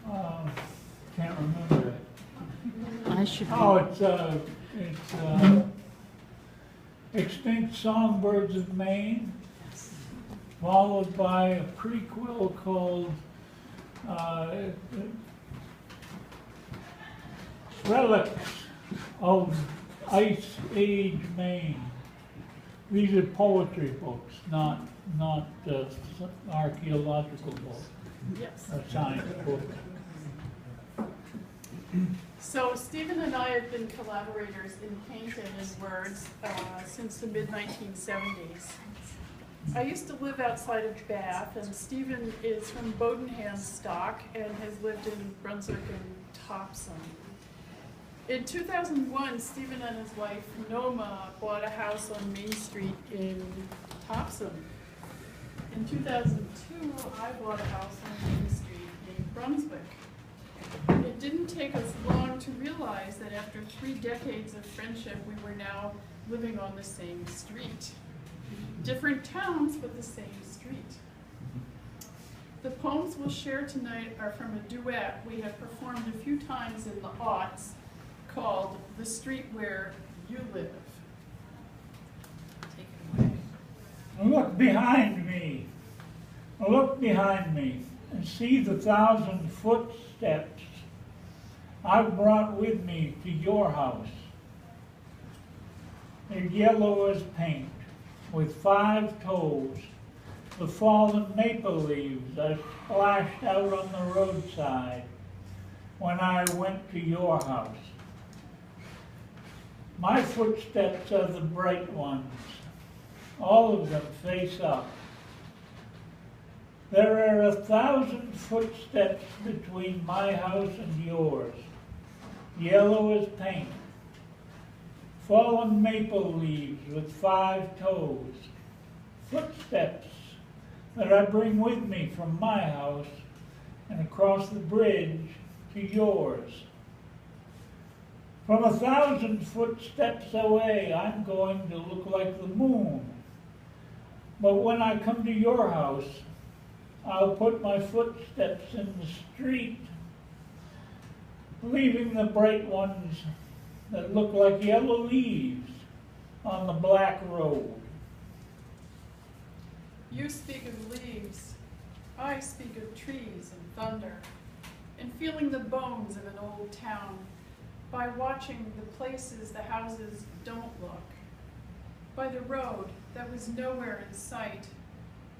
Can't remember it. I should be. Oh, it's Extinct Songbirds of Maine, followed by a prequel called Relics of Ice Age Maine. These are poetry books, not archaeological books Yes. or science books. So Stephen and I have been collaborators in painting and words since the mid-1970s. I used to live outside of Bath, and Stephen is from Bowdenham stock and has lived in Brunswick and Topsom. In 2001, Stephen and his wife, Noma, bought a house on Main Street in Topsom. In 2002, I bought a house on Main Street in Brunswick. It didn't take us long to realize that after 3 decades of friendship, we were now living on the same street. Different towns, but the same street. The poems we'll share tonight are from a duet we have performed a few times in the aughts, called The Street Where You Live. Take it away. Look behind me. Look behind me and see the 1,000 footsteps I've brought with me to your house. They're yellow as paint, with 5 toes. The fallen maple leaves I splashed out on the roadside when I went to your house. My footsteps are the bright ones, all of them face up. There are 1,000 footsteps between my house and yours, yellow as paint, fallen maple leaves with 5 toes, footsteps that I bring with me from my house and across the bridge to yours. From 1,000 footsteps away, I'm going to look like the moon. But when I come to your house, I'll put my footsteps in the street, leaving the bright ones that look like yellow leaves on the black road. You speak of leaves, I speak of trees and thunder, and feeling the bones of an old town by watching the places the houses don't look, by the road that was nowhere in sight,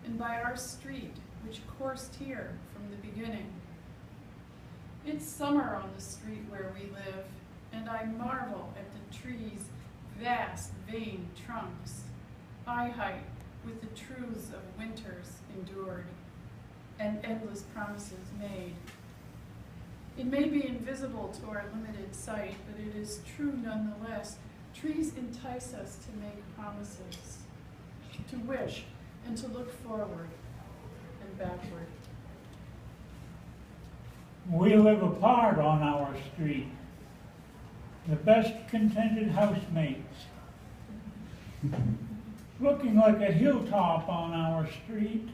and by our street which coursed here from the beginning. It's summer on the street where we live, and I marvel at the trees' vast, veined trunks, eye-height with the truths of winters endured and endless promises made. It may be invisible to our limited sight, but it is true nonetheless. Trees entice us to make promises, to wish, and to look forward and backward. We live apart on our street, the best contented housemates, looking like a hilltop on our street.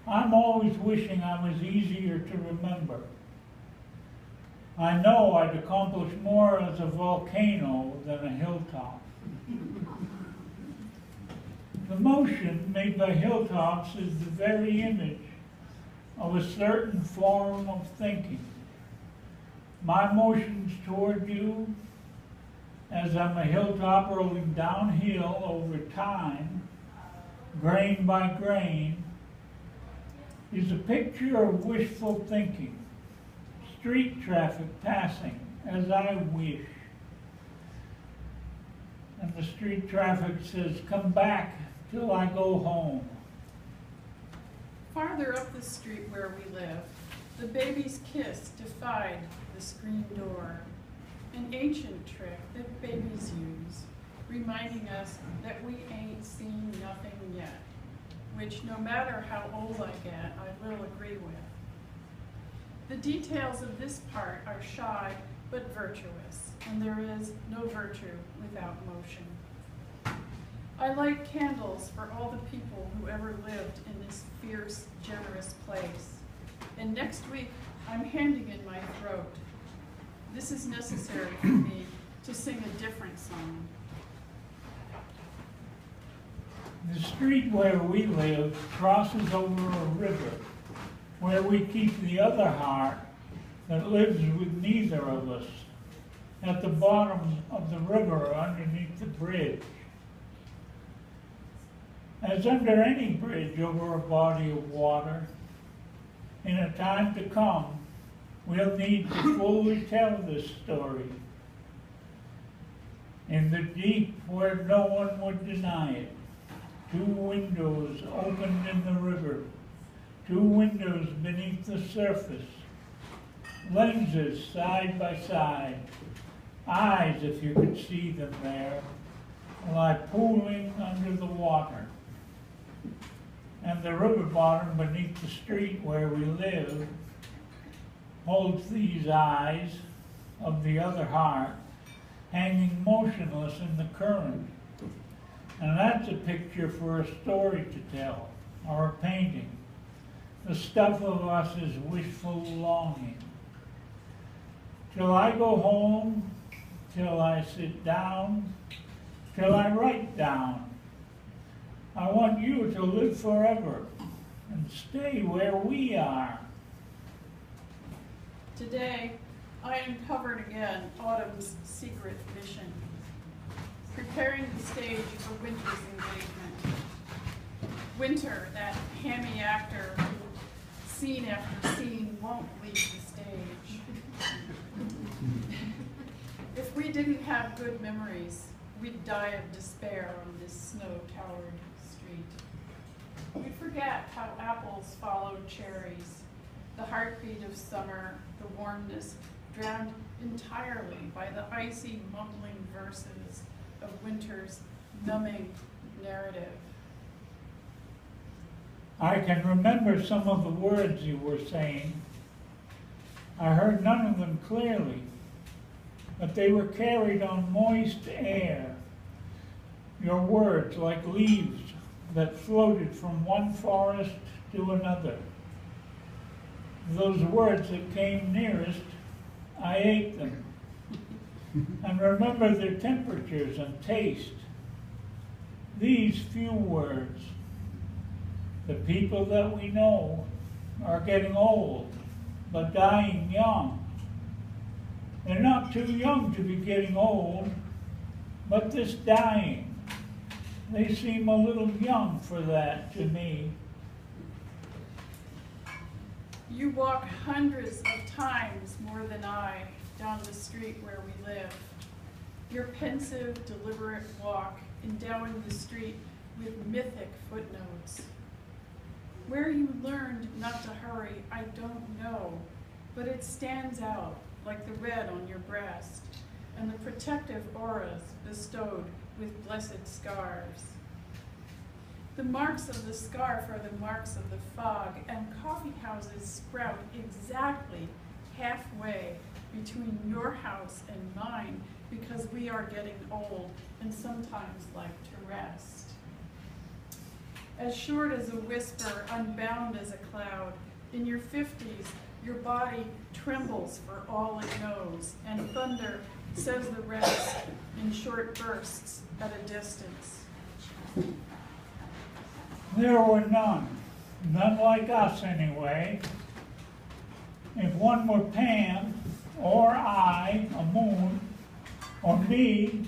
I'm always wishing I was easier to remember. I know I'd accomplish more as a volcano than a hilltop. The motion made by hilltops is the very image of a certain form of thinking. My motions toward you, as I'm a hilltop rolling downhill over time, grain by grain, is a picture of wishful thinking. Street traffic passing as I wish. And the street traffic says, come back till I go home. Farther up the street where we live, the baby's kiss defied the screen door, an ancient trick that babies use, reminding us that we ain't seen nothing yet, which no matter how old I get, I will agree with. The details of this part are shy but virtuous, and there is no virtue without motion. I light candles for all the people who ever lived in this fierce, generous place. And next week, I'm handing in my throat. This is necessary for me to sing a different song. The street where we live crosses over a river, where we keep the other heart that lives with neither of us, at the bottom of the river underneath the bridge. As under any bridge over a body of water, in a time to come, we'll need to fully tell this story. In the deep where no one would deny it, 2 windows opened in the river, 2 windows beneath the surface, lenses side by side, eyes, if you could see them there, lie pooling under the water. And the river bottom beneath the street where we live holds these eyes of the other heart hanging motionless in the current. And that's a picture for a story to tell, or a painting. The stuff of us is wishful longing. Till I go home, till I sit down, till I write down. I want you to live forever and stay where we are. Today, I uncovered again autumn's secret mission, preparing the stage for winter's engagement. Winter, that hammy actor who, scene after scene, won't leave the stage. If we didn't have good memories, we'd die of despair on this snow-towered street. We forget how apples followed cherries, the heartbeat of summer, the warmness drowned entirely by the icy, mumbling verses of winter's numbing narrative. I can remember some of the words you were saying. I heard none of them clearly, but they were carried on moist air. Your words like leaves that floated from one forest to another. Those words that came nearest, I ate them and remember their temperatures and taste. These few words, the people that we know are getting old, but dying young. They're not too young to be getting old, but this dying, they seem a little young for that to me. You walk hundreds of times more than I down the street where we live. Your pensive, deliberate walk endowing the street with mythic footnotes. Where you learned not to hurry, I don't know, but it stands out like the red on your breast and the protective auras bestowed with blessed scarves. The marks of the scarf are the marks of the fog, and coffee houses sprout exactly halfway between your house and mine because we are getting old and sometimes like to rest. As short as a whisper, unbound as a cloud, in your 50s, your body trembles for all it knows, and thunder says the rest in short bursts at a distance. There were none like us anyway. If one were Pan, or I, a moon, or me,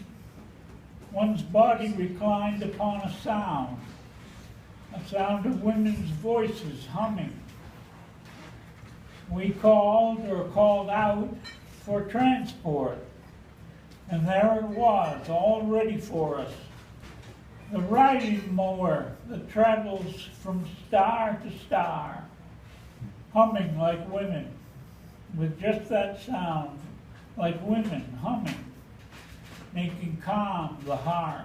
one's body reclined upon a sound of women's voices humming. We called or called out for transport, and there it was, all ready for us. The riding mower that travels from star to star, humming like women, with just that sound, like women humming, making calm the heart.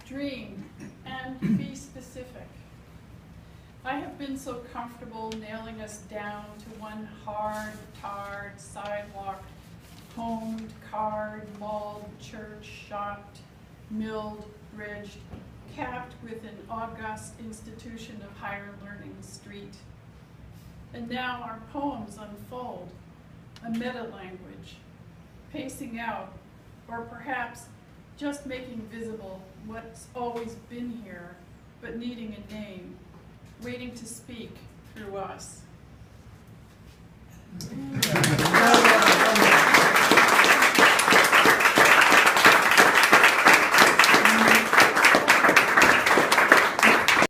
Dream and be specific. I have been so comfortable nailing us down to one hard, tarred sidewalk, homed, carred, mauled, church, shopped, milled, bridged, capped with an august institution of higher learning street. And now our poems unfold, a meta-language, pacing out, or perhaps just making visible what's always been here, but needing a name, waiting to speak through us.